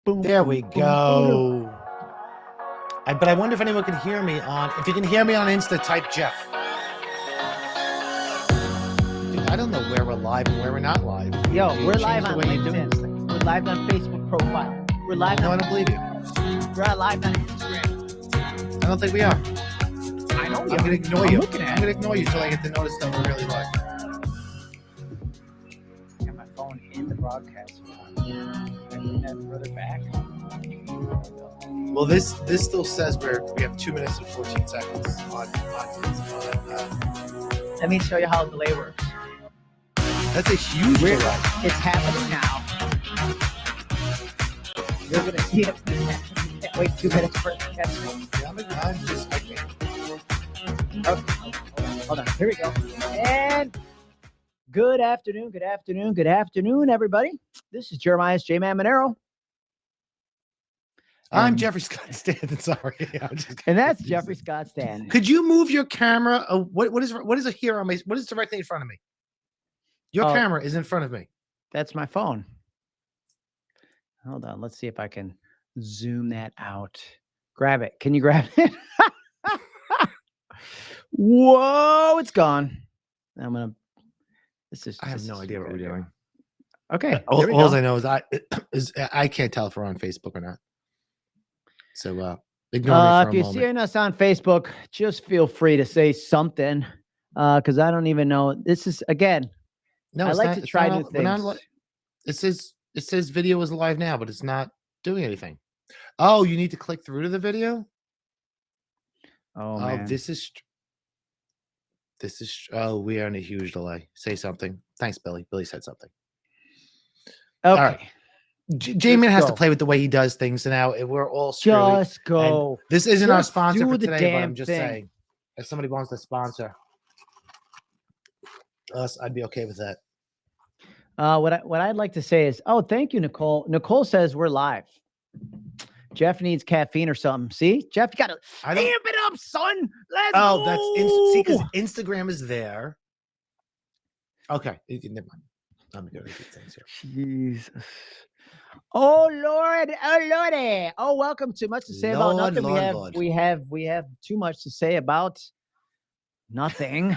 Boom, There boom, we boom, go. But I wonder if anyone can hear me on. If you can hear me on Insta, type Jeff. Dude, I don't know where we're live and where we're not live. Yo, You we're change live the on way you do these LinkedIn. things. We're live on Facebook profile. We're live No, I on. don't believe you. We're live on Instagram. I don't think we are. I know. I'm gonna ignore I'm you. looking at I'm gonna ignore you till I get to notice that we're really live. I got my phone in the broadcast. Can I bring that further back? Well, this still says we have 2 minutes and 14 seconds on. Let me show you how the delay works. That's a huge delay. It's happening now. You're gonna see it. Can't wait 2 minutes for it to catch me. Yeah, I can't. Okay. Hold on. Here we go. And good afternoon, everybody. This is Jeremiah's JMan Monero. I'm Jeffrey Scott Stanton. Sorry, and that's Jeffrey Scott Stanton. Could you move your camera? What is here on my? What is directly in front of me? Your camera is in front of me. That's my phone. Hold on. Let's see if I can zoom that out. Grab it. Can you grab it? Whoa! It's gone. I'm gonna. I have no idea what we're doing. Okay. All I know is I can't tell if we're on Facebook or not. So ignore me for if you're a seeing us on Facebook, just feel free to say something. Because I don't even know. This is again. No, I like to try new things. It says video is live now, but it's not doing anything. Oh, you need to click through to the video. Oh man, this is. Oh, we are in a huge delay. Say something. Thanks, Billy. Billy said something. Okay. All right. JMan has to play with the way he does things, so now we're all screwy. Just go. This isn't our sponsor for the today, but I'm damn just thing. saying, if somebody wants to sponsor us, I'd be okay with that. What I'd like to say is, thank you, Nicole. Nicole says we're live. Jeff needs caffeine or something. See, Jeff, you gotta amp it up, son. Let's go. That's see, because Instagram is there. Okay, never mind. I'm gonna do things here. Jesus. Oh Lord, oh Lordy. Oh, welcome to Much to Say About Nothing. We have too much to say about nothing,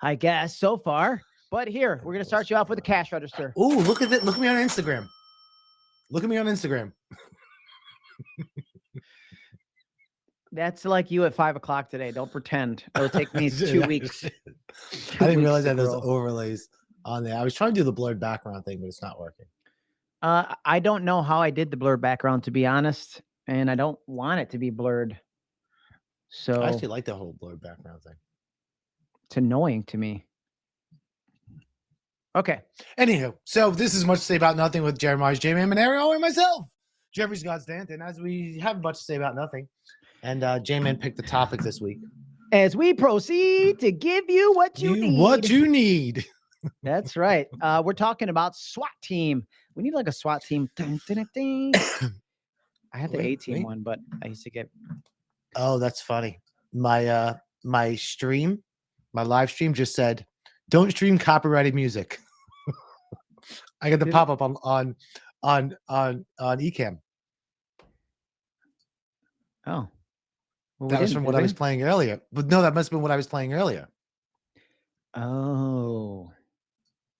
I guess, so far. But here, we're gonna start you off with a cash register. Oh, look at that. Look at me on Instagram. Look at me on Instagram. That's like you at 5 o'clock today. Don't pretend. It'll take me 2 weeks. I didn't realize that there's overlays on there. I was trying to do the blurred background thing, but it's not working. I don't know how I did the blurred background, to be honest, and I don't want it to be blurred. So I actually like the whole blurred background thing. It's annoying to me. Okay. Anywho, so this is Much to Say About Nothing with Jeremiah's JMan Monero and myself, Jeffrey Scott Stanton, as we have much to say about nothing. And JMan picked the topic this week. As we proceed to give you what you need. What you need. That's right. We're talking about SWOT Team. We need like a SWAT team. Dun, dun, dun, dun. I have the A-team one, but I used to get. Oh, that's funny. My live stream just said, "Don't stream copyrighted music." I got the pop up on Ecamm. Oh, well, that was from what I was playing earlier. But no, that must have been what I was playing earlier. Oh,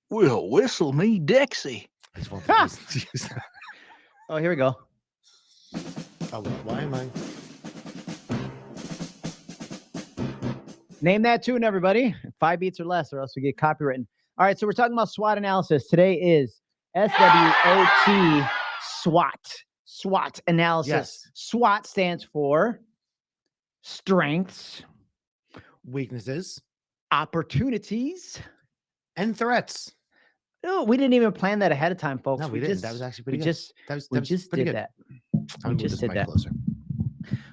well, whistle me, Dixie. I just want to use that. Oh, here we go. Oh, why am I? Name that tune, everybody. 5 beats or less, or else we get copywritten. All right, so we're talking about SWOT analysis. Today is SWOT, SWOT analysis. Yes. SWOT stands for strengths, weaknesses, opportunities, and threats. No, we didn't even plan that ahead of time, folks. No, we didn't. That was actually pretty good. We just did that. We just did that. Closer.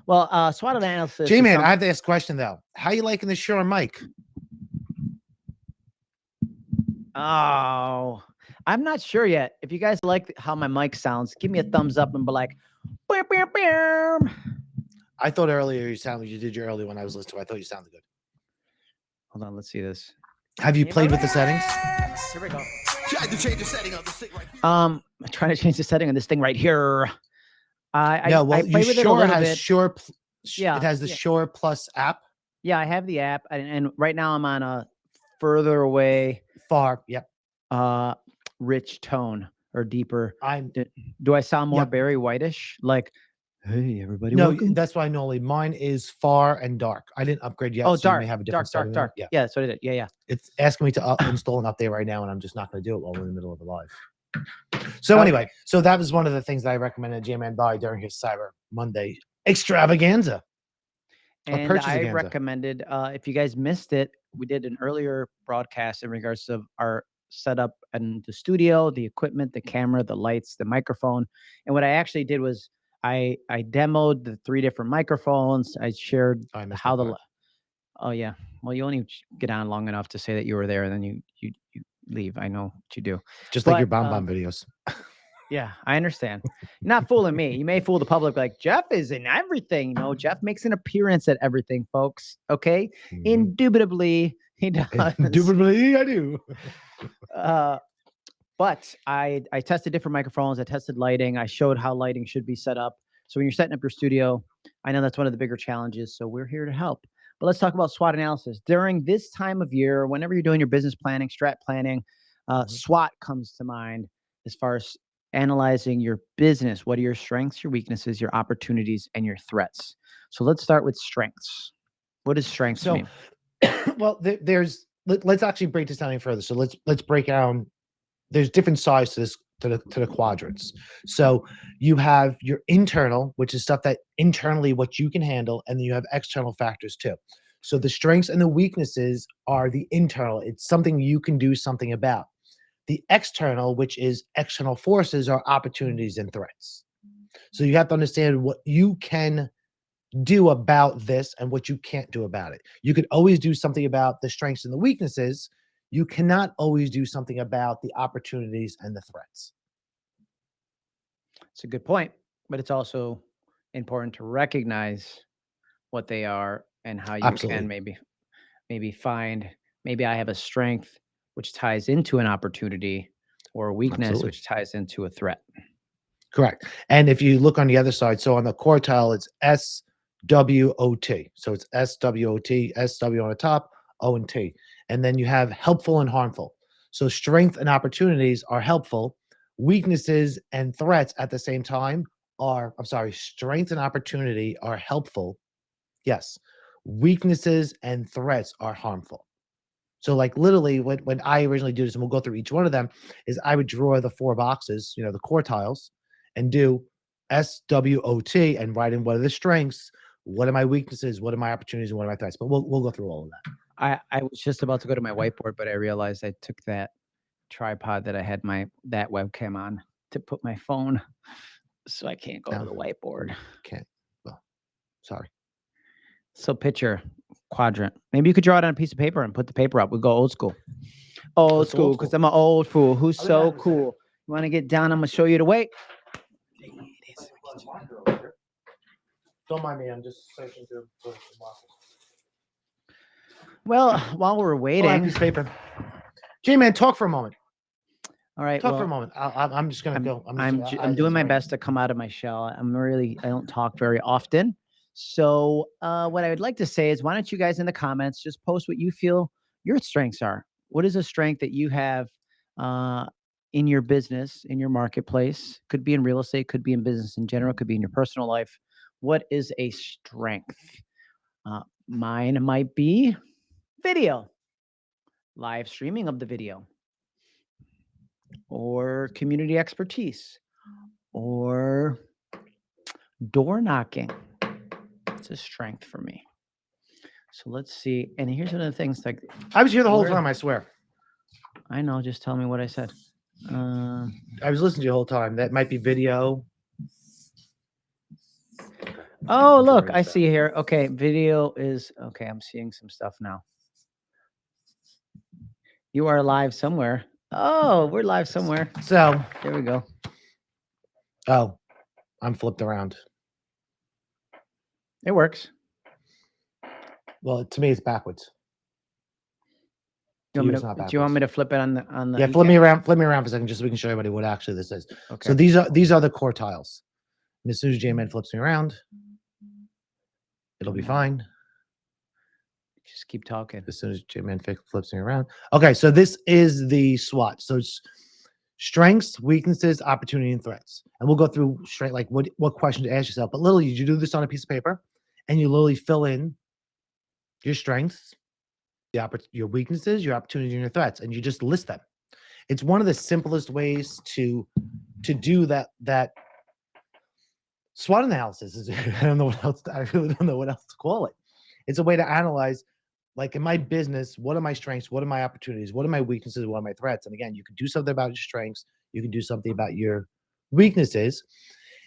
Well, SWOT analysis. JMan, I have to ask a question though. How you liking the Shure mic? Oh, I'm not sure yet. If you guys like how my mic sounds, give me a thumbs up and be like, bam, bam, bam. I thought earlier you sounded, you did your early one I was listening to. I thought you sounded good. Hold on, let's see this. Have you played with the settings? Here we go. Tried to change the setting of this thing right here. I'm trying to change the setting on this thing right here. No, well, I you play with it a Sure little has bit. Sure. Yeah, It has the yeah. Sure Plus app. Yeah, I have the app, and right now I'm on a further away, Far. Yep. rich tone or deeper. I'm. Do I sound more Yep. Barry Whitish? Like, hey, everybody, No, welcome. that's why normally mine is far and dark. I didn't upgrade yet. Oh, so you dark, may have a different dark, setting. dark. Yeah. Yeah, that's what it is. Yeah, yeah. It's asking me to install an update right now, and I'm just not going to do it while we're in the middle of the live. So Okay. anyway, so that was one of the things that I recommended JMan buy during his Cyber Monday extravaganza. And I recommended, if you guys missed it, we did an earlier broadcast in regards to our setup and the studio, the equipment, the camera, the lights, the microphone. And what I actually did was I demoed the 3 different microphones. I shared how the oh yeah. Well, you only get on long enough to say that you were there, and then you leave. I know what you do. Just like your bomb videos. Yeah, I understand. You're not fooling me. You may fool the public like Jeff is in everything. No, Jeff makes an appearance at everything, folks. Okay. Indubitably, he does. Indubitably, I do. But I tested different microphones. I tested lighting. I showed how lighting should be set up. So when you're setting up your studio, I know that's one of the bigger challenges. So we're here to help. But let's talk about SWOT analysis. During this time of year, whenever you're doing your business planning, strat planning, SWOT comes to mind as far as analyzing your business. What are your strengths, your weaknesses, your opportunities, and your threats? So let's start with strengths. What does strengths mean? Well, let's actually break this down even further. So let's break down. There's different sides to this to the quadrants. So you have your internal, which is stuff that internally what you can handle, and then you have external factors too. So the strengths and the weaknesses are the internal. It's something you can do something about. The external, which is external forces, are opportunities and threats. So you have to understand what you can do about this and what you can't do about it. You could always do something about the strengths and the weaknesses. You cannot always do something about the opportunities and the threats. It's a good point, but it's also important to recognize what they are and how you can maybe find, maybe I have a strength which ties into an opportunity, or a weakness which ties into a threat. Correct. And if you look on the other side, so on the quartile, it's SWOT. So it's SWOT, SW on the top, O and T. And then you have helpful and harmful. So strength and opportunities are helpful. Weaknesses and threats at the same time are, strength and opportunity are helpful. Yes. Weaknesses and threats are harmful. So like literally when I originally do this, and we'll go through each one of them, is I would draw the 4 boxes, the quartiles, and do SWOT and write in what are the strengths, what are my weaknesses, what are my opportunities, and what are my threats. But we'll go through all of that. I was just about to go to my whiteboard, but I realized I took that tripod that I had that webcam on to put my phone, so I can't go to the whiteboard. Can't. Well, sorry. So picture quadrant. Maybe you could draw it on a piece of paper and put the paper up. We'll go old school. Old school, because I'm an old fool. Who's so cool? You want to get down? I'm gonna show you the way. Don't mind me. I'm just searching through the markers. Well, while we're waiting, piece of paper. JMan, talk for a moment. All right, talk for a moment. I'm just gonna go. I'm doing my best to come out of my shell. I don't talk very often. So what I would like to say is, why don't you guys in the comments just post what you feel your strengths are? What is a strength that you have in your business, in your marketplace? Could be in real estate, could be in business in general, could be in your personal life. What is a strength? Mine might be video, live streaming of the video, or community expertise, or door knocking. It's a strength for me. So let's see. And here's one of the things, like, I was here the whole time, I swear. I know, just tell me what I said. I was listening to you the whole time. That might be video. Oh, look, I see here. Okay, video is okay. I'm seeing some stuff now. You are live somewhere. Oh, we're live somewhere. So there we go. Oh, I'm flipped around. It works. Well, to me, it's backwards. Do you want me to flip it on the? Yeah, flip me around for a second, just so we can show everybody what actually this is. Okay. So these are the quartiles. And as soon as JMan flips me around, it'll be fine. Just keep talking. As soon as JMan flips me around. Okay, so this is the SWOT. So it's strengths, weaknesses, opportunity, and threats. And we'll go through straight like what question to ask yourself. But literally, you do this on a piece of paper, and you literally fill in your strengths, your weaknesses, your opportunities, and your threats, and you just list them. It's one of the simplest ways to do that SWOT analysis. Is I don't know what else. I really don't know what else to call it. It's a way to analyze, like in my business, what are my strengths? What are my opportunities? What are my weaknesses? What are my threats? And again, you can do something about your strengths. You can do something about your weaknesses.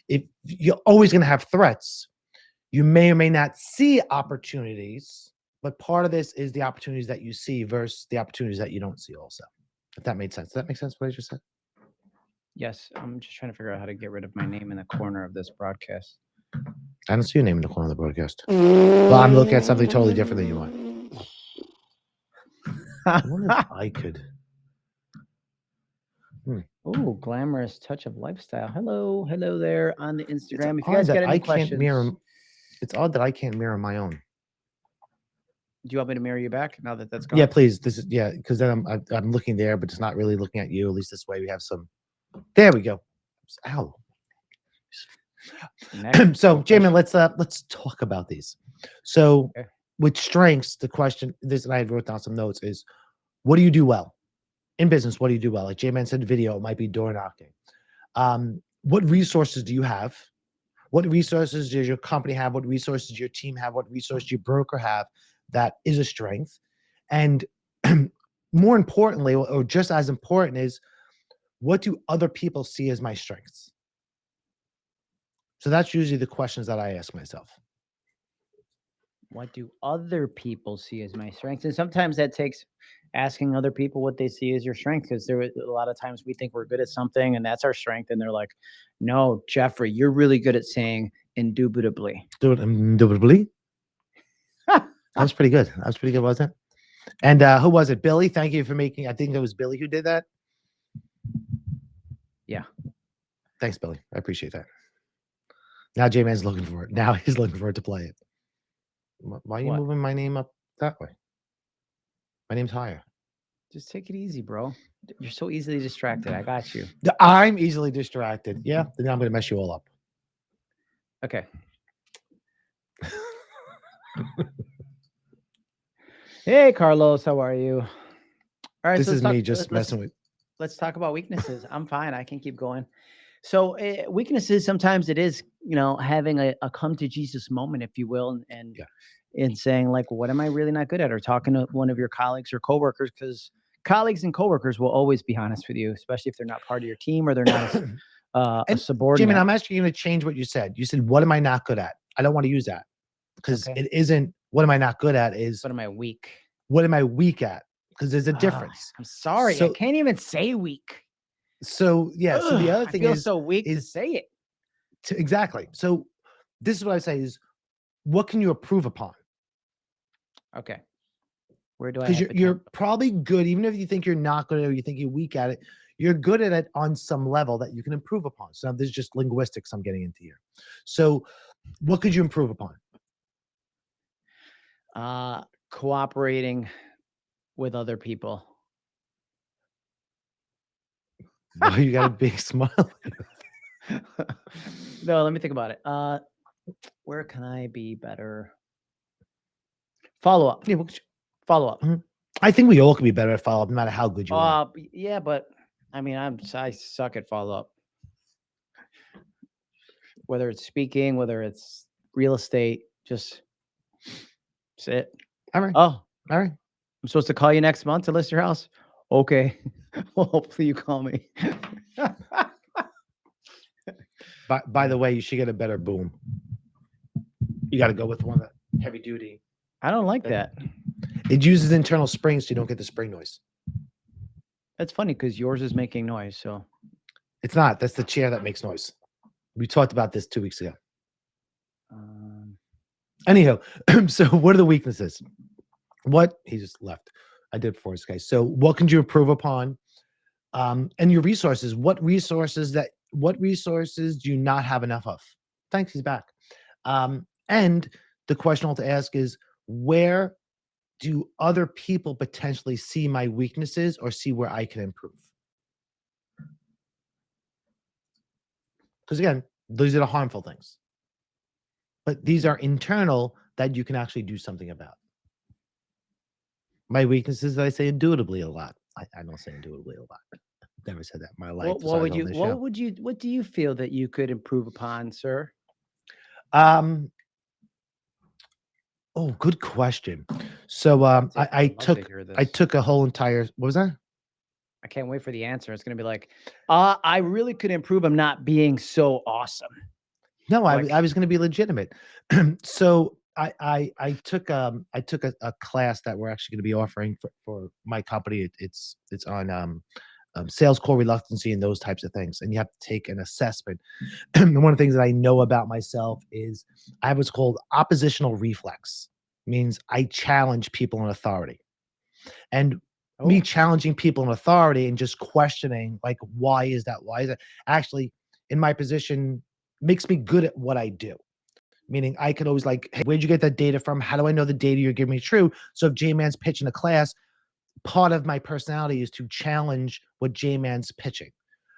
If you're always going to have threats, you may or may not see opportunities, but part of this is the opportunities that you see versus the opportunities that you don't see also. If that made sense. Does that make sense what I just said? Yes. I'm just trying to figure out how to get rid of my name in the corner of this broadcast. I don't see your name in the corner of the broadcast. Well, I'm looking at something totally different than you want. I wonder if I could. Oh, glamorous touch of lifestyle. Hello there on the Instagram. It's If you guys odd got that any I questions, can't mirror. It's odd that I can't mirror my own. do you want me to mirror you back now that that's gone? Yeah, please. This is because then I'm looking there, but it's not really looking at you. At least this way we have some. There we go. Ow. So, JMan, let's talk about these. So, with strengths, the question and I wrote down some notes is, what do you do well in business? What do you do well? Like JMan said, video, it might be door knocking. What resources do you have? What resources does your company have? What resources does your team have? What resources your broker have? That is a strength. And more importantly, or just as important, is what do other people see as my strengths? So that's usually the questions that I ask myself. What do other people see as my strengths? And sometimes that takes asking other people what they see as your strength, because there a lot of times we think we're good at something and that's our strength, and they're like, "No, Jeffrey, you're really good at saying indubitably." Indubitably. That was pretty good. That was pretty good, wasn't it? And who was it? Billy. Thank you for making. I think it was Billy who did that. Yeah. Thanks, Billy. I appreciate that. Now JMan's looking for it. Now he's looking for it to play it. Why are you moving my name up that way? My name's higher. Just take it easy, bro. You're so easily distracted. I got you. I'm easily distracted. Yeah. Then I'm going to mess you all up. Okay. Hey, Carlos. How are you? All right. This is me just messing with. Let's talk about weaknesses. I'm fine. I can keep going. So weaknesses, sometimes it is, having a come to Jesus moment, if you will, and saying like, what am I really not good at? Or talking to one of your colleagues or coworkers, because colleagues and coworkers will always be honest with you, especially if they're not part of your team or they're not a subordinate. JMan, I'm actually going to change what you said. You said, what am I not good at? I don't want to use that, because it isn't what am I not good at, is what am I weak? What am I weak at? Because there's a difference. I'm sorry. I can't even say weak. So yeah. So the other thing is so weak to say it. Exactly. So this is what I say is, what can you improve upon? Okay. Where do I? Because you're probably good, even if you think you're not good or you think you're weak at it, you're good at it on some level that you can improve upon. So now this is just linguistics I'm getting into here. So what could you improve upon? Cooperating with other people. Oh, you got a big smile. No, let me think about it. Where can I be better? Follow up. Yeah, follow up. Mm-hmm. I think we all can be better at follow up, no matter how good you are. Yeah, but I mean, I suck at follow up. Whether it's speaking, whether it's real estate, just sit. All right. Oh, all right. I'm supposed to call you next month to list your house. Okay. Well, hopefully you call me. By the way, you should get a better boom. You got to go with one that heavy duty. I don't like that. It uses internal springs, so you don't get the spring noise. That's funny because yours is making noise. So it's not. That's the chair that makes noise. We talked about this 2 weeks ago. Anyhow, so what are the weaknesses? He just left. I did before this guy. So what can you improve upon? And your resources. What resources do you not have enough of? thanks, he's back. And the question I'll have to ask is, where do other people potentially see my weaknesses or see where I can improve? Because again, those are the harmful things. But these are internal that you can actually do something about. My weaknesses that I say indubitably a lot. I don't say indubitably a lot. Never said that in my life. What do you feel that you could improve upon, sir? Oh, good question. So I took a whole entire, what was that? I can't wait for the answer. It's gonna be like, I really could improve. I'm not being so awesome. No, I was going to be legitimate. So I took a class that we're actually going to be offering for my company. It's on sales call reluctancy and those types of things, and you have to take an assessment. And one of the things that I know about myself is I have what's called oppositional reflex. Means I challenge people in authority, and me challenging people in authority and just questioning like why is that actually in my position makes me good at what I do. Meaning I could always like, hey, where'd you get that data from? How do I know the data you're giving me is true? So if JMan's pitching a class, part of my personality is to challenge what JMan's pitching.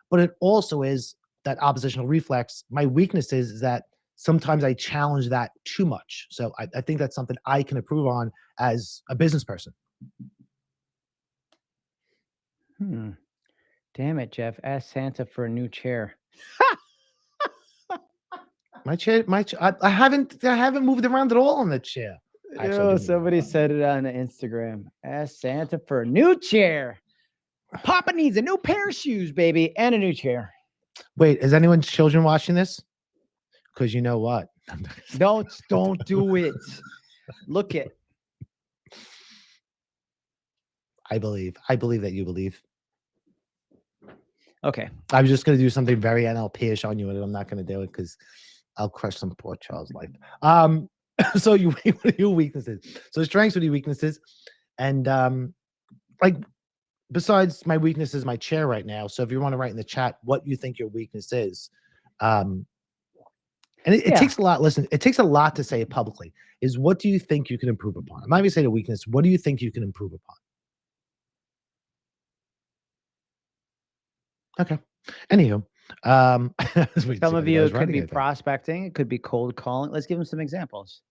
But it also is that oppositional reflex. My weakness is that sometimes I challenge that too much. So I think that's something I can improve on as a business person. Damn it, Jeff. Ask Santa for a new chair. My chair, I haven't moved around at all on the chair. Actually, somebody said it on Instagram. Ask Santa for a new chair. Papa needs a new pair of shoes, baby, and a new chair. Wait, is anyone's children watching this? Because you know what? Don't do it. Look it. I believe that you believe. Okay. I was just going to do something very NLP-ish on you, and I'm not going to do it because I'll crush some poor child's life. So what are your weaknesses? So strengths, what are your weaknesses? And like besides my weakness is my chair right now. So if you want to write in the chat what you think your weakness is, and it takes a lot. Listen, it takes a lot to say it publicly. Is what do you think you can improve upon? I'm not even saying a weakness. What do you think you can improve upon? Okay. Anywho, some of you it could be prospecting, it could be cold calling. Let's give them some examples.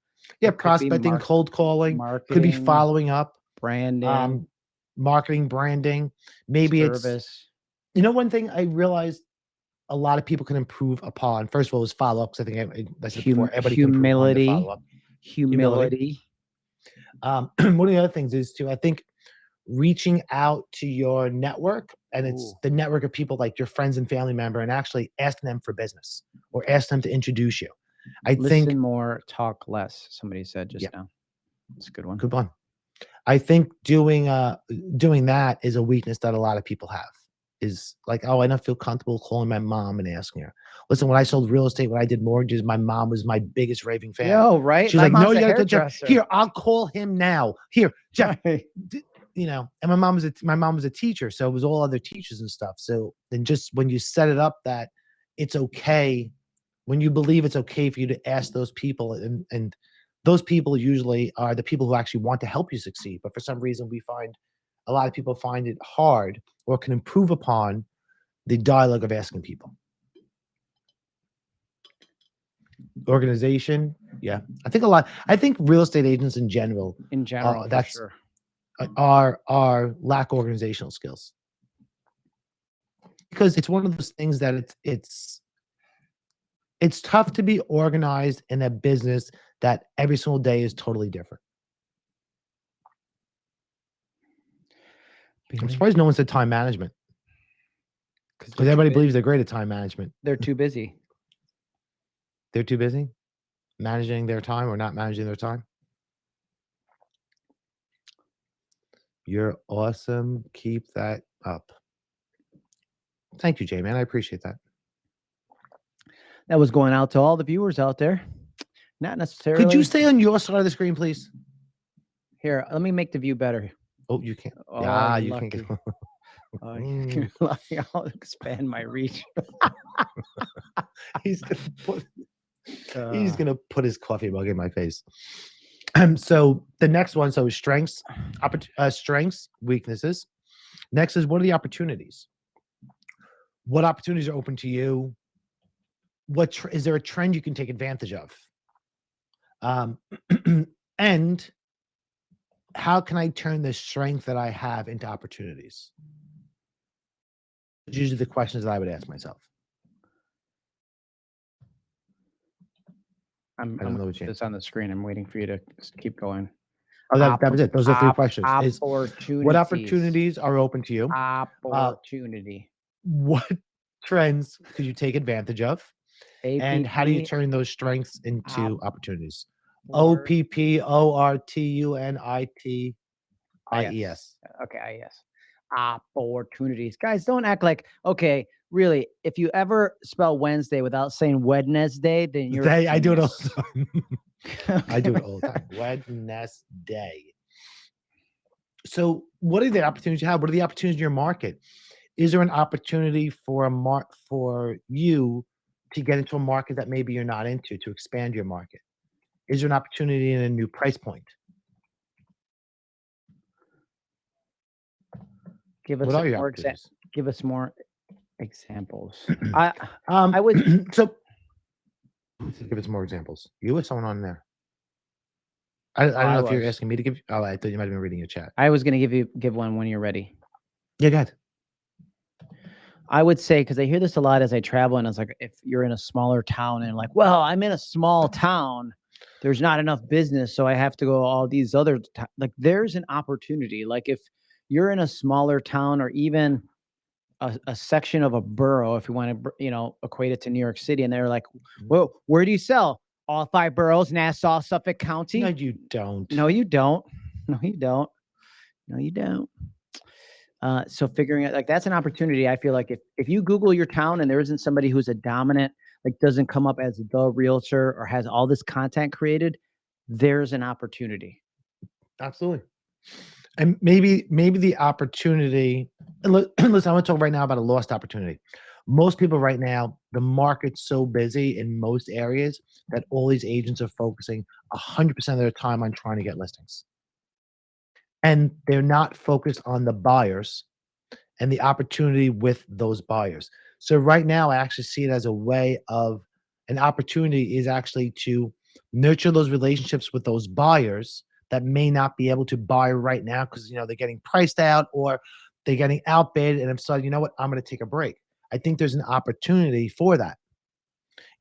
Yeah, prospecting, cold calling, marketing, could be following up, branding, marketing, branding. Maybe service. You know, one thing I realized a lot of people can improve upon. First of all, is follow up. Because I think that's before everybody humility, can follow up. Humility. One of the other things is too. I think reaching out to your network, and it's the network of people like your friends and family member, and actually asking them for business or ask them to introduce you. I think listen more, talk less. Somebody said just now. It's a good one. Good one. I think doing that is a weakness that a lot of people have. Is like, oh, I don't feel comfortable calling my mom and asking her. Listen, when I sold real estate, when I did mortgages, my mom was my biggest raving fan. Yo, right? She's like, no, you gotta tell Jeff. Here, I'll call him now. Here, Jeff. You know, and my mom was a teacher, so it was all other teachers and stuff. So then just when you set it up that it's okay, when you believe it's okay for you to ask those people, and those people usually are the people who actually want to help you succeed. But for some reason, we find a lot of people find it hard or can improve upon the dialogue of asking people. Organization, yeah. I think real estate agents in general, that's for sure. Are lack organizational skills, because it's one of those things that it's tough to be organized in a business that every single day is totally different. I'm surprised no one said time management, because everybody believes they're great at time management. They're too busy. They're too busy managing their time or not managing their time. You're awesome. Keep that up. Thank you, JMan. I appreciate that. That was going out to all the viewers out there. Not necessarily. Could you stay on your side of the screen, please? Here, let me make the view better. Oh, you can't. Oh, yeah, you can't get. I'll expand my reach. He's gonna put. He's gonna put his coffee mug in my face. So the next one, so strengths, strengths, weaknesses. Next is, what are the opportunities? What opportunities are open to you? What is there a trend you can take advantage of? And how can I turn the strength that I have into opportunities? Those are usually the questions that I would ask myself. I don't know what it's on the screen. I'm waiting for you to keep going. Oh, that was it. Those are 3 questions. What opportunities are open to you? Opportunity. What trends could you take advantage of? And how do you turn those strengths into opportunities? OPPORTUNITIES. Okay, yes. Opportunities. Guys, don't act like, okay, really, if you ever spell Wednesday without saying Wednesday, then you're I do it all the time. I do it all the time. Wednesday. So what are the opportunities you have? What are the opportunities in your market? Is there an opportunity for you to get into a market that maybe you're not into, to expand your market? Is there an opportunity in a new price point? Give us What are your more opportunities? Give us more examples. I would so give us more examples. You or someone on there? I don't know if you're asking me to give. Oh, I thought you might have been reading your chat. I was going to give one when you're ready. Yeah, go ahead. I would say, because I hear this a lot as I travel, and it's like, if you're in a smaller town and like, well, I'm in a small town, there's not enough business, so I have to go all these other like, there's an opportunity. Like, if you're in a smaller town, or even a section of a borough, if you want to, equate it to New York City, and they're like, well, where do you sell? All 5 boroughs, Nassau, Suffolk County? No, you don't. No, you don't. No, you don't. No, you don't. So figuring out, like, that's an opportunity. I feel like if you Google your town and there isn't somebody who's a dominant, like, doesn't come up as the realtor or has all this content created, there's an opportunity. Absolutely. And maybe the opportunity, and listen, I want to talk right now about a lost opportunity. Most people right now, the market's so busy in most areas that all these agents are focusing 100% of their time on trying to get listings. And they're not focused on the buyers and the opportunity with those buyers. So right now, I actually see it as a way of an opportunity is actually to nurture those relationships with those buyers that may not be able to buy right now because they're getting priced out or they're getting outbid, and I'm deciding, you know what, I'm going to take a break. I think there's an opportunity for that.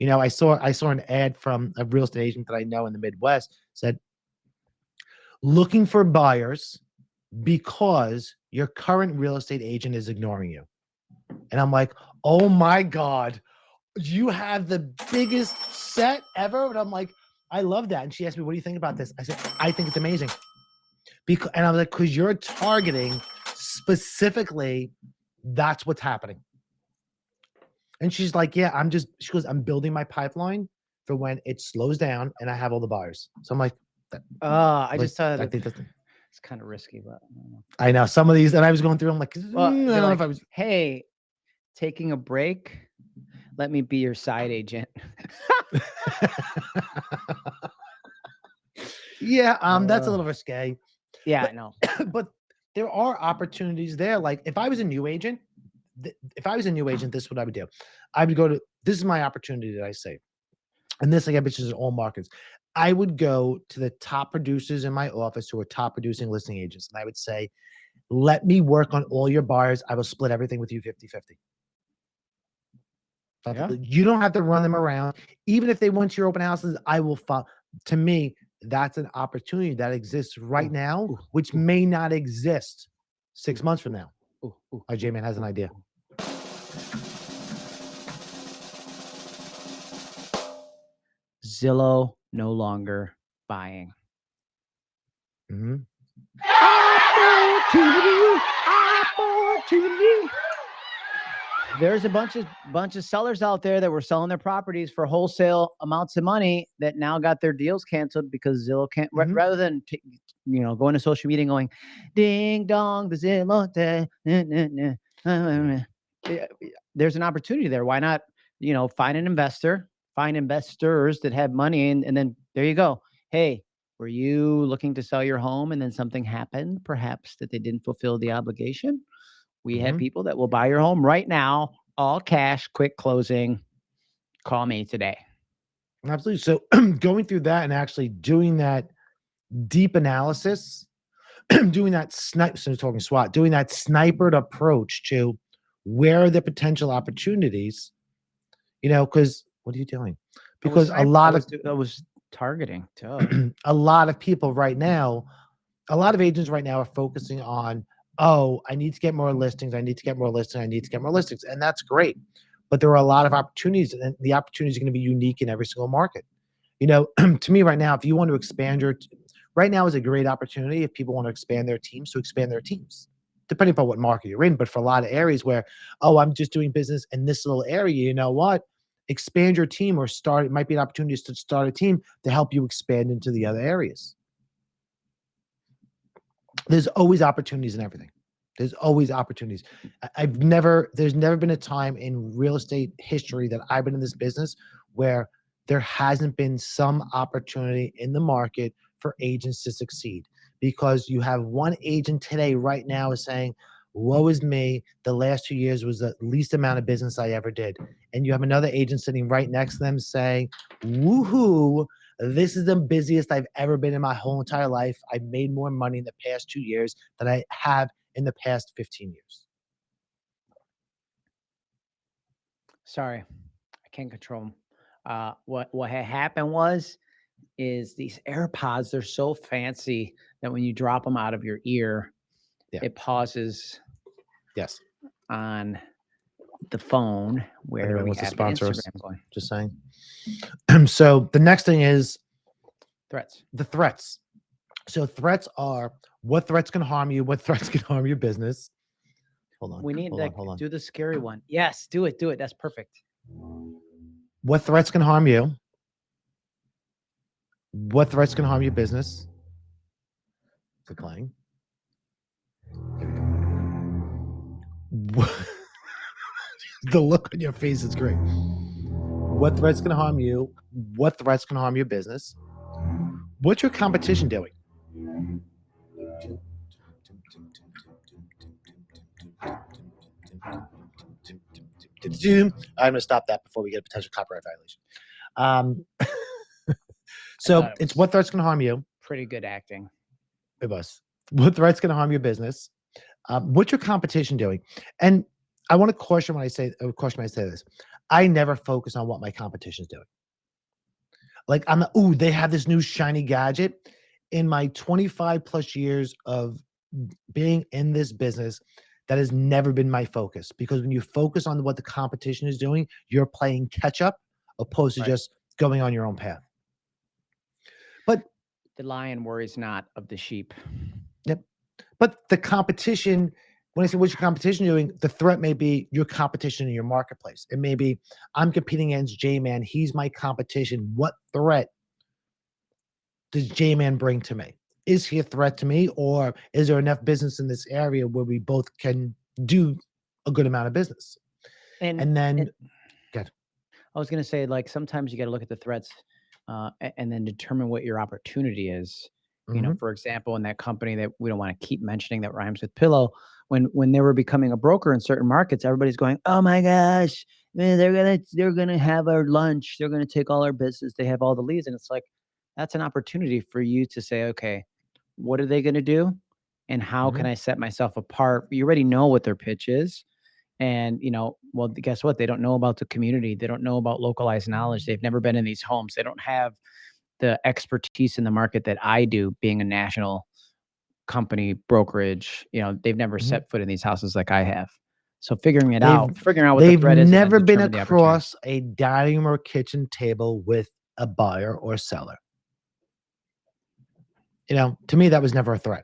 I saw an ad from a real estate agent that I know in the Midwest, said, looking for buyers because your current real estate agent is ignoring you. And I'm like, oh my God, you have the biggest set ever. And I'm like, I love that. And she asked me, what do you think about this? I said, I think it's amazing. And I was like, because you're targeting specifically, that's what's happening. And she's like, yeah, she goes, I'm building my pipeline for when it slows down and I have all the buyers. So I'm like, I just thought I think that's it's kind of risky, but I know some of these, and I was going through, I'm like, I don't know if I was. Hey, taking a break, let me be your side agent. Yeah, that's a little risque. Yeah, I know. But there are opportunities there. Like if I was a new agent, this is what I would do. I would go to, this is my opportunity that I say. And this, again, bitches in all markets. I would go to the top producers in my office who are top producing listing agents. And I would say, let me work on all your buyers. I will split everything with you 50-50. Yeah. You don't have to run them around. Even if they want your open houses, I will follow. To me, that's an opportunity that exists right now, which may not exist 6 months from now. JMan has an idea. Zillow no longer buying. Mm-hmm. Opportunity. There's a bunch of sellers out there that were selling their properties for wholesale amounts of money that now got their deals canceled because Zillow can't. Mm-hmm. Rather than going to social media and going, ding dong, the Zillow. There's an opportunity there. Why not? Find an investor, find investors that have money, and then there you go. Hey, were you looking to sell your home and then something happened, perhaps that they didn't fulfill the obligation? We have people that will buy your home right now, all cash, quick closing. Call me today. Absolutely. So going through that and actually doing that deep analysis, doing that so talking SWOT, doing that snipered approach to where are the potential opportunities, because what are you doing? Because a lot of I was targeting a lot of people right now, a lot of agents right now are focusing on, oh, I need to get more listings. I need to get more listings. I need to get more listings. And that's great. But there are a lot of opportunities, and the opportunities are going to be unique in every single market. To me right now, if you want to expand right now is a great opportunity if people want to expand their teams, depending upon what market you're in. But for a lot of areas where, oh, I'm just doing business in this little area, you know what? Expand your team or start. It might be an opportunity to start a team to help you expand into the other areas. There's always opportunities in everything. There's always opportunities. There's never been a time in real estate history that I've been in this business where there hasn't been some opportunity in the market for agents to succeed, because you have one agent today right now is saying, woe is me, the last 2 years was the least amount of business I ever did. And you have another agent sitting right next to them saying, woohoo, this is the busiest I've ever been in my whole entire life. I've made more money in the past 2 years than I have in the past 15 years. Sorry, I can't control them. What had happened is these AirPods, they're so fancy that when you drop them out of your ear, it pauses Yes. on the phone where Anybody we wants to have the sponsor us? Instagram going. Just saying. So the next thing is Threats. the threats. So threats are what threats can harm you, what threats can harm your business. Hold on. We need hold on. do the scary one. Yes, do it. That's perfect. What threats can harm you? What threats can harm your business? Is it playing? The look on your face is great. What threats can harm you? What threats can harm your business? What's your competition doing? I'm going to stop that before we get a potential copyright violation. So it's what threats can harm you. Pretty good acting. It was. What threats can harm your business? What's your competition doing? And I want to caution when I say this. I never focus on what my competition is doing. Like they have this new shiny gadget. In my 25 plus years of being in this business, that has never been my focus, because when you focus on what the competition is doing, you're playing catch up opposed to just going on your own path. But the lion worries not of the sheep. Yep. But the competition, when I say what's your competition doing, the threat may be your competition in your marketplace. It may be, I'm competing against JMan. He's my competition. What threat does JMan bring to me? Is he a threat to me, or is there enough business in this area where we both can do a good amount of business? And then, good. I was going to say, like, sometimes you got to look at the threats and then determine what your opportunity is. For example, in that company that we don't want to keep mentioning that rhymes with pillow, when they were becoming a broker in certain markets, everybody's going, oh my gosh, man, they're gonna have our lunch, they're gonna take all our business, they have all the leads. And it's like, that's an opportunity for you to say, okay, what are they gonna do? And how can I set myself apart? You already know what their pitch is. And, well, guess what? They don't know about the community. They don't know about localized knowledge. They've never been in these homes. They don't have the expertise in the market that I do, being a national company brokerage. They've never set foot in these houses like I have. So figuring out what the threat is. They've never been across a dining room or kitchen table with a buyer or seller. To me, that was never a threat.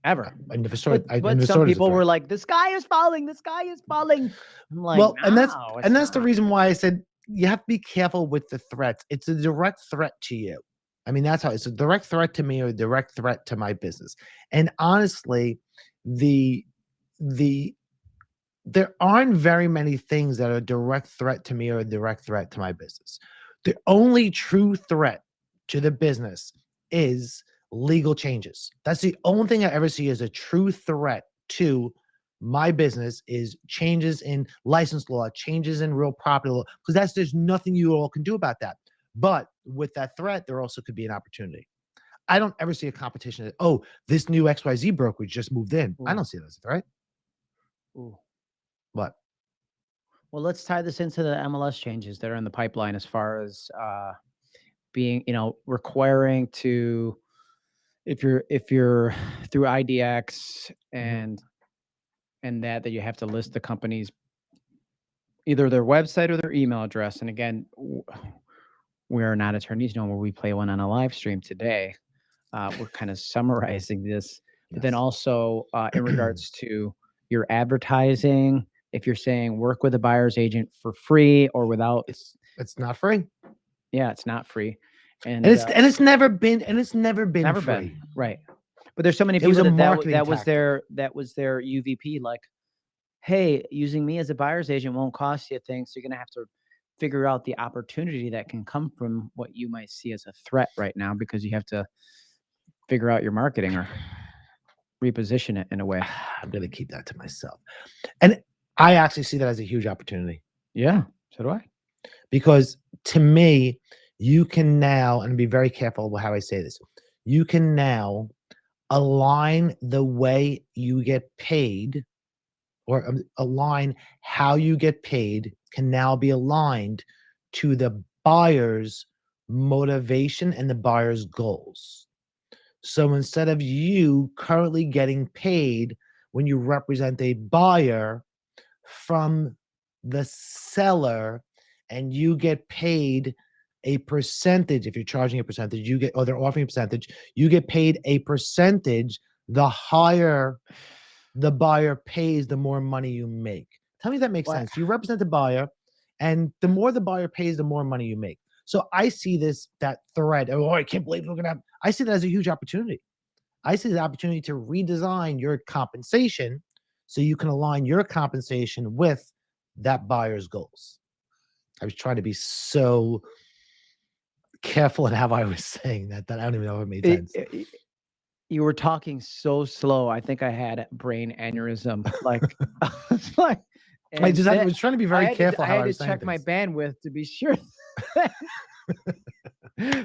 Ever. I never saw it. But some people were like, the sky is falling. The sky is falling. I'm like, well, and that's the reason why I said you have to be careful with the threats. It's a direct threat to you. I mean, that's how it's a direct threat to me or a direct threat to my business. And honestly, the there aren't very many things that are a direct threat to me or a direct threat to my business. The only true threat to the business is legal changes. That's the only thing I ever see as a true threat to my business is changes in license law, changes in real property law, because there's nothing you all can do about that. But with that threat, there also could be an opportunity. I don't ever see a competition that, oh, this new XYZ brokerage just moved in. I don't see it as a threat. Ooh. What? Well, let's tie this into the MLS changes that are in the pipeline as far as being, requiring to, if you're through IDX and that you have to list the company's either their website or their email address. And again, we are not attorneys, nor will we play one on a live stream today. We're kind of summarizing this, but then also in regards to your advertising, if you're saying work with a buyer's agent for free or without, it's not free. Yeah, it's not free, and it's never been free. Right. But there's so many people that was their UVP. Like, hey, using me as a buyer's agent won't cost you things. So you're gonna have to figure out the opportunity that can come from what you might see as a threat right now, because you have to figure out your marketing or reposition it in a way. I'm going to keep that to myself. And I actually see that as a huge opportunity. Yeah, so do I. Because to me, you can now, and be very careful with how I say this, you can now align the way you get paid, or align how you get paid can now be aligned to the buyer's motivation and the buyer's goals. So instead of you currently getting paid when you represent a buyer from the seller, and you get paid a percentage, if you're charging a percentage, you get, or they're offering a percentage, you get paid a percentage. The higher the buyer pays, the more money you make. Tell me if that makes sense. You represent the buyer, and the more the buyer pays, the more money you make. So I see that thread. Oh, I can't believe we're gonna have. I see that as a huge opportunity. I see the opportunity to redesign your compensation so you can align your compensation with that buyer's goals. I was trying to be so careful in how I was saying that I don't even know if it made sense. You were talking so slow. I think I had a brain aneurysm. Like, I was trying to be very careful. I had to check my bandwidth to be sure.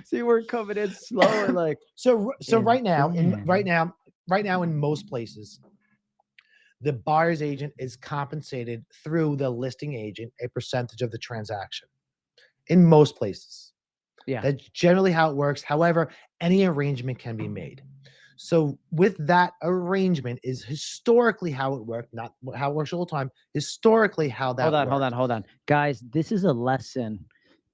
So you were coming in slow, like so right now in most places, the buyer's agent is compensated through the listing agent a percentage of the transaction. In most places, that's generally how it works. However, any arrangement can be made. So with that arrangement is historically how it worked, not how it works all the time. Historically, how that worked. Hold on, guys. This is a lesson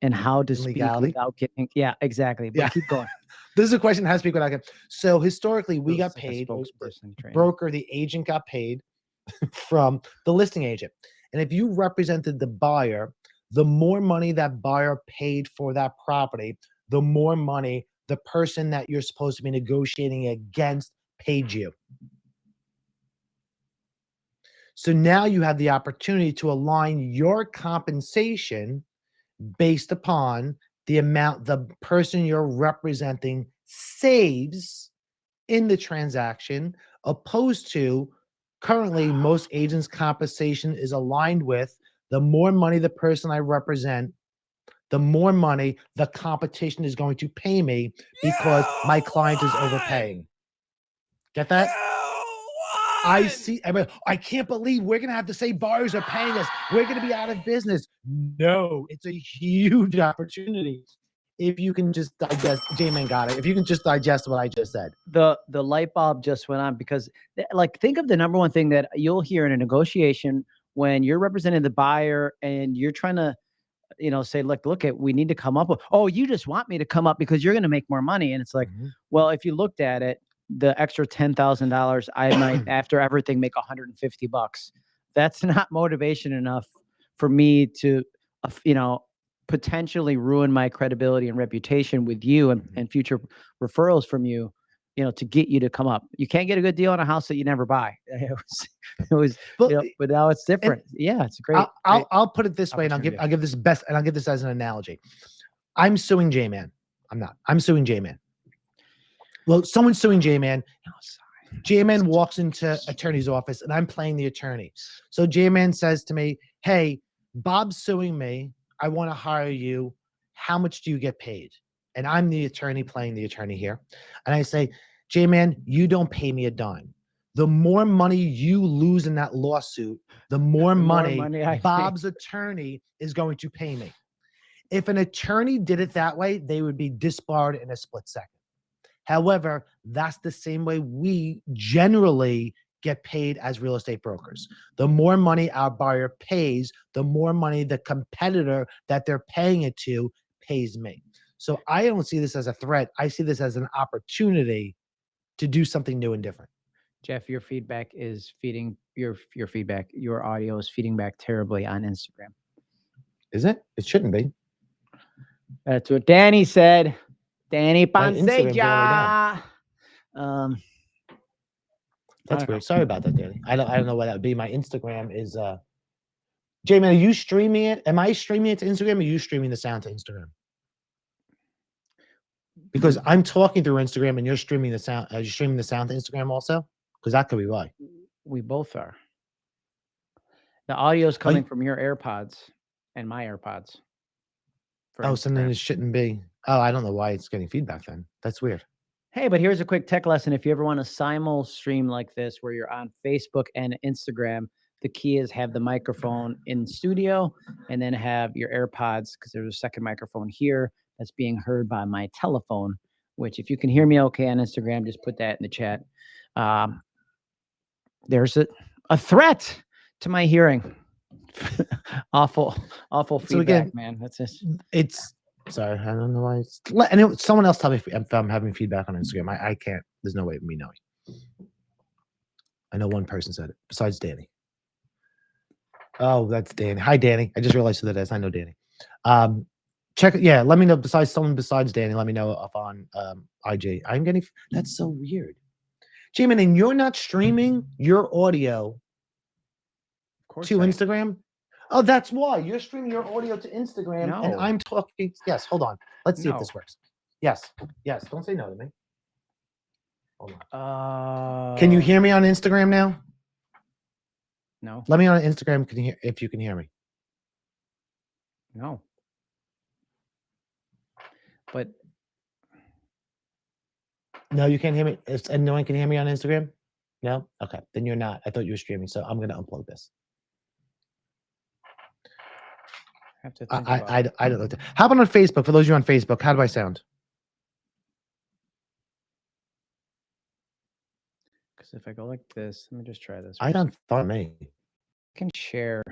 in how to speak without getting. Yeah, exactly. But keep going. This is a question how to speak without getting. So historically, we got paid. Broker, the agent got paid from the listing agent, and if you represented the buyer, the more money that buyer paid for that property, the more money the person that you're supposed to be negotiating against paid you. So now you have the opportunity to align your compensation based upon the amount the person you're representing saves in the transaction, opposed to currently most agents' compensation is aligned with the more money the person I represent, the more money the competition is going to pay me because my client is overpaying. Get that? I see. I can't believe we're going to have to say buyers are paying us. We're going to be out of business. No, it's a huge opportunity. If you can just digest, JMan got it. If you can just digest what I just said. The light bulb just went on, because like, think of the number one thing that you'll hear in a negotiation when you're representing the buyer and you're trying to, say, look, we need to come up with, oh, you just want me to come up because you're going to make more money. And it's like, well, if you looked at it, the extra $10,000, I might, after everything, make $150. That's not motivation enough for me to, potentially ruin my credibility and reputation with you and future referrals from you to get you to come up. You can't get a good deal on a house that you never buy. It was, but now it's different. Yeah, it's a great. I'll put it this way, and I'll give this as an analogy. I'm suing JMan. I'm not. I'm suing JMan. Well, someone's suing JMan. JMan walks into attorney's office, and I'm playing the attorney. So JMan says to me, "Hey, Bob's suing me. I want to hire you. How much do you get paid?" And I'm the attorney playing the attorney here. And I say, "JMan, you don't pay me a dime. The more money you lose in that lawsuit, the more money Bob's attorney is going to pay me." If an attorney did it that way, they would be disbarred in a split second. However, that's the same way we generally get paid as real estate brokers. The more money our buyer pays, the more money the competitor that they're paying it to pays me. So I don't see this as a threat. I see this as an opportunity to do something new and different. Jeff, your feedback is feeding your feedback. Your audio is feeding back terribly on Instagram. Is it? It shouldn't be. That's what Danny said. Danny Panseja. Panseja. That's weird. Sorry about that, Danny. I don't know what that would be. My Instagram is JMan, are you streaming it? Am I streaming it to Instagram, or are you streaming the sound to Instagram? Because I'm talking through Instagram and you're streaming the sound. Are you streaming the sound to Instagram also? Because that could be why. We both are. The audio is coming from your AirPods and my AirPods. Oh, so then it shouldn't be. Oh, I don't know why it's getting feedback then. That's weird. Hey, but here's a quick tech lesson. If you ever want to simul stream like this, where you're on Facebook and Instagram, the key is have the microphone in studio and then have your AirPods, because there's a second microphone here that's being heard by my telephone, which if you can hear me okay on Instagram, just put that in the chat. There's a threat to my hearing. awful feedback, so again, man. That's just sorry, I don't know why someone else tell me if I'm having feedback on Instagram. I can't. There's no way of me knowing. I know one person said it besides Danny. Oh, that's Danny. Hi, Danny. I just realized who that is. I know Danny. Check. Yeah, let me know. Besides Danny, let me know up on IG. I'm getting. That's so weird. JMan, and you're not streaming your audio to Instagram? Oh, that's why you're streaming your audio to Instagram, and I'm talking. Yes, hold on. Let's see if this works. Yes. Don't say no to me. Hold on. Can you hear me on Instagram now? No. Let me on Instagram. If you can hear me? No. But no, you can't hear me. And no one can hear me on Instagram? No? Okay. Then you're not. I thought you were streaming. So I'm going to unplug this. I have to think I don't know. How about on Facebook? For those of you on Facebook, how do I sound? Because if I go like this, let me just try this. I don't thought me. I can share.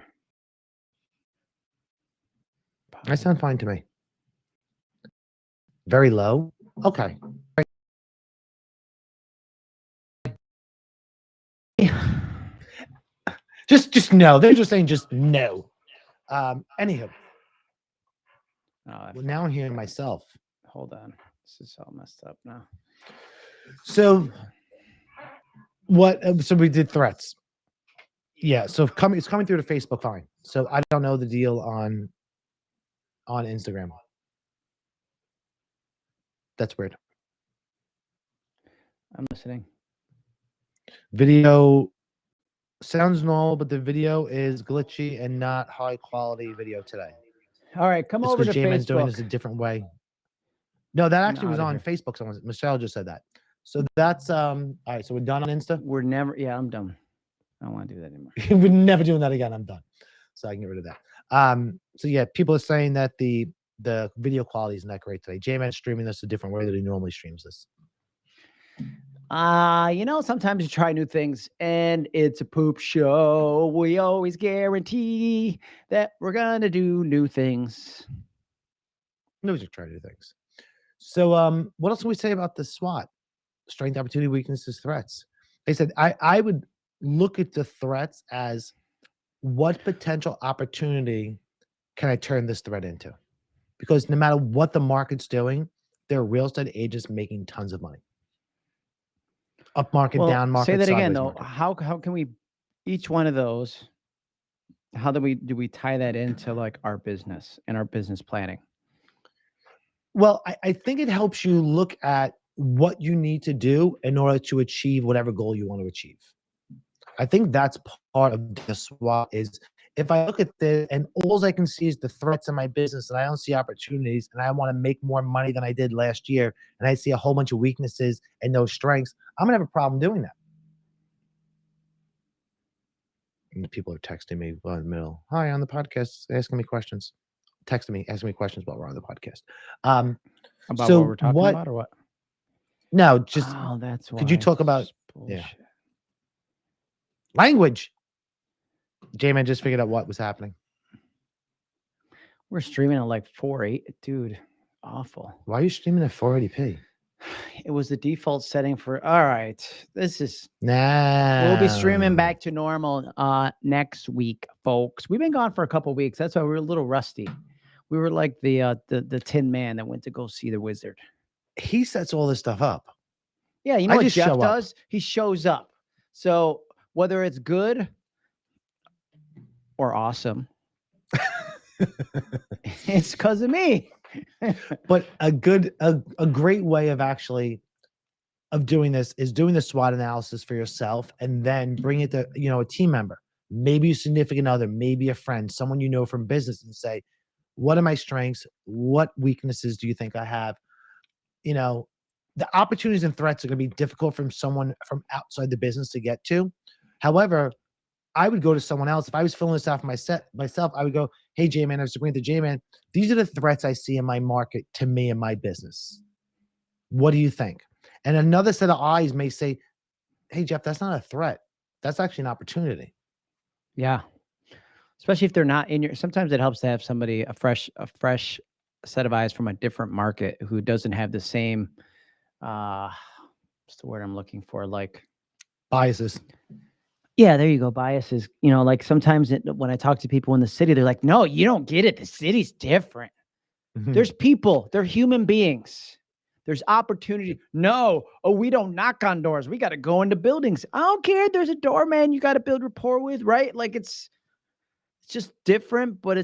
I sound fine to me. Very low? Okay. Just no. They're just saying just no. Anywho. Well, now I'm hearing myself. Hold on. This is all messed up now. So what? So we did threats. Yeah. So it's coming through to Facebook. Fine. So I don't know the deal on Instagram. That's weird. I'm listening. Video sounds normal, but the video is glitchy and not high quality video today. All right, come over to JMan's Facebook. doing this a different way. No, that actually was on Facebook. Michelle just said that. So that's all right. So we're done on Insta. We're never. Yeah, I'm done. I don't want to do that anymore. We're never doing that again. I'm done. So I can get rid of that. So yeah, people are saying that the video quality is not great today. JMan's streaming this a different way that he normally streams this. Sometimes you try new things and it's a poop show. We always guarantee that we're going to do new things. No, we just try new things. So what else can we say about the SWOT? Strength, opportunity, weaknesses, threats. They said I would look at the threats as what potential opportunity can I turn this threat into? Because no matter what the market's doing, there are real estate agents making tons of money. Up market, down market. Say that again, though. Market. How can we each one of those? How do we tie that into like our business and our business planning? Well, I think it helps you look at what you need to do in order to achieve whatever goal you want to achieve. I think that's part of the SWOT is if I look at this and all I can see is the threats in my business and I don't see opportunities and I want to make more money than I did last year and I see a whole bunch of weaknesses and no strengths, I'm going to have a problem doing that. And people are texting me in the middle. Hi, on the podcast, asking me questions. Texting me, asking me questions while we're on the podcast. About so what we're talking about or what? No, just that's why. could you talk about language? JMan just figured out what was happening. We're streaming at like 4.8, dude. Awful. Why are you streaming at 480p? It was the default setting for. All right, this is. Nah. We'll be streaming back to normal next week, folks. We've been gone for a couple weeks. That's why we're a little rusty. We were like the Tin Man that went to go see the wizard. He sets all this stuff up. Yeah, you know what Jeff does? He shows up. So whether it's good or awesome, it's because of me. But a great way of actually of doing this is doing the SWOT analysis for yourself and then bring it to, a team member, maybe a significant other, maybe a friend, someone you know from business and say, what are my strengths? What weaknesses do you think I have? The opportunities and threats are going to be difficult from someone from outside the business to get to. However, I would go to someone else. If I was filling this out for myself, I would go, hey, JMan, I was bringing to JMan. These are the threats I see in my market to me and my business. What do you think? And another set of eyes may say, hey, Jeff, that's not a threat. That's actually an opportunity. Yeah. Especially if they're not in your, sometimes it helps to have somebody, a fresh set of eyes from a different market who doesn't have the same, what's the word I'm looking for? Like biases. Yeah, there you go. Biases. Like sometimes when I talk to people in the city, they're like, no, you don't get it. The city's different. Mm-hmm. There's people. They're human beings. There's opportunity. No. Oh, we don't knock on doors. We got to go into buildings. I don't care. There's a doorman you got to build rapport with, right? Like it's just different, but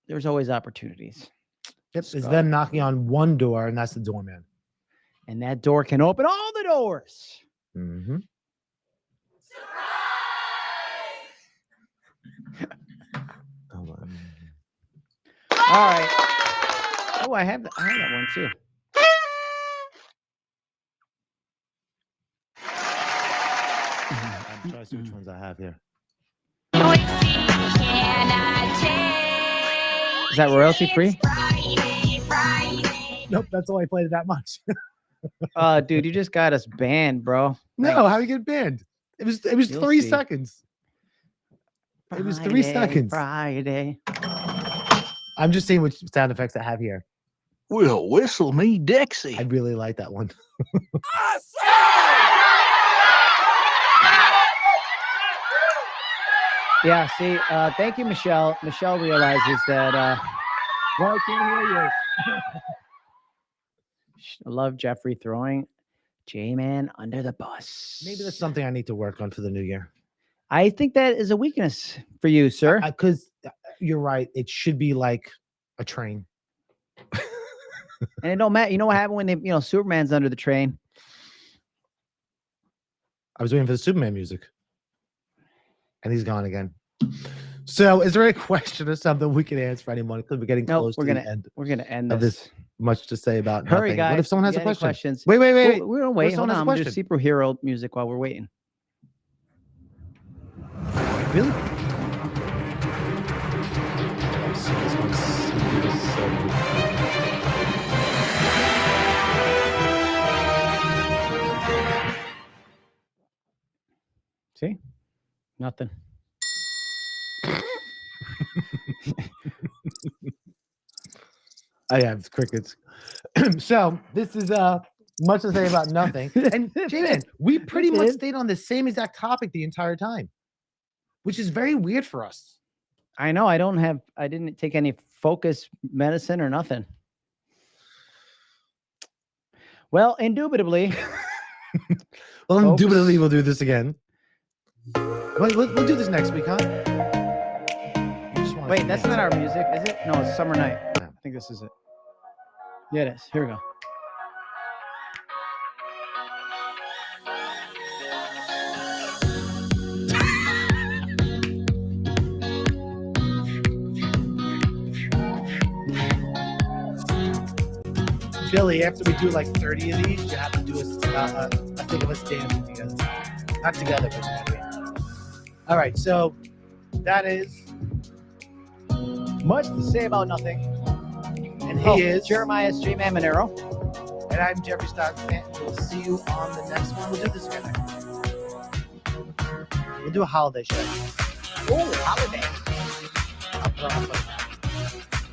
there's always opportunities. Yep. It's them knocking on one door and that's the doorman. And that door can open all the doors. Mm-hmm. All right. Oh, I have that one too. I'm trying to see which ones I have here. Is that royalty free? Nope, that's all I played that much. Dude, you just got us banned, bro. No, how do you get banned? It was 3 seconds. It was 3 seconds. Friday. I'm just seeing which sound effects I have here. Well, whistle me, Dixie. I really like that one. Yeah, see, thank you, Michelle. Michelle realizes that well, I can't hear you. I love Jeffrey throwing JMan under the bus. Maybe that's something I need to work on for the new year. I think that is a weakness for you, sir. Because you're right. It should be like a train. And it don't matter. You know what happened when Superman's under the train? I was waiting for the Superman music. And he's gone again. So is there a question or something we can answer for anyone? Because we're getting close to the end. We're going to end this. Much to say about Hurry, nothing. guys. What if someone has a question? Questions? Wait. We're going to wait. Hold on. There's superhero music while we're waiting. Really? See? Nothing. I have crickets. So this is much to say about nothing. And JMan, we pretty much stayed on the same exact topic the entire time, which is very weird for us. I know. I didn't take any focus medicine or nothing. Well, indubitably. Well, folks. indubitably, we'll do this again. We'll do this next week, huh? Wait, that's not our music, is it? No, it's Summer Night. I think this is it. Yeah, it is. Here we go. Billy, after we do like 30 of these, you have to do a thing of us dancing together. Not together, but all right, so that is Much to say about nothing. And he is Jeremiah's JMan Monero. And I'm Jeffrey Stanton. We'll see you on the next one. We'll do this together. We'll do a holiday show. Oh, holiday. I'll put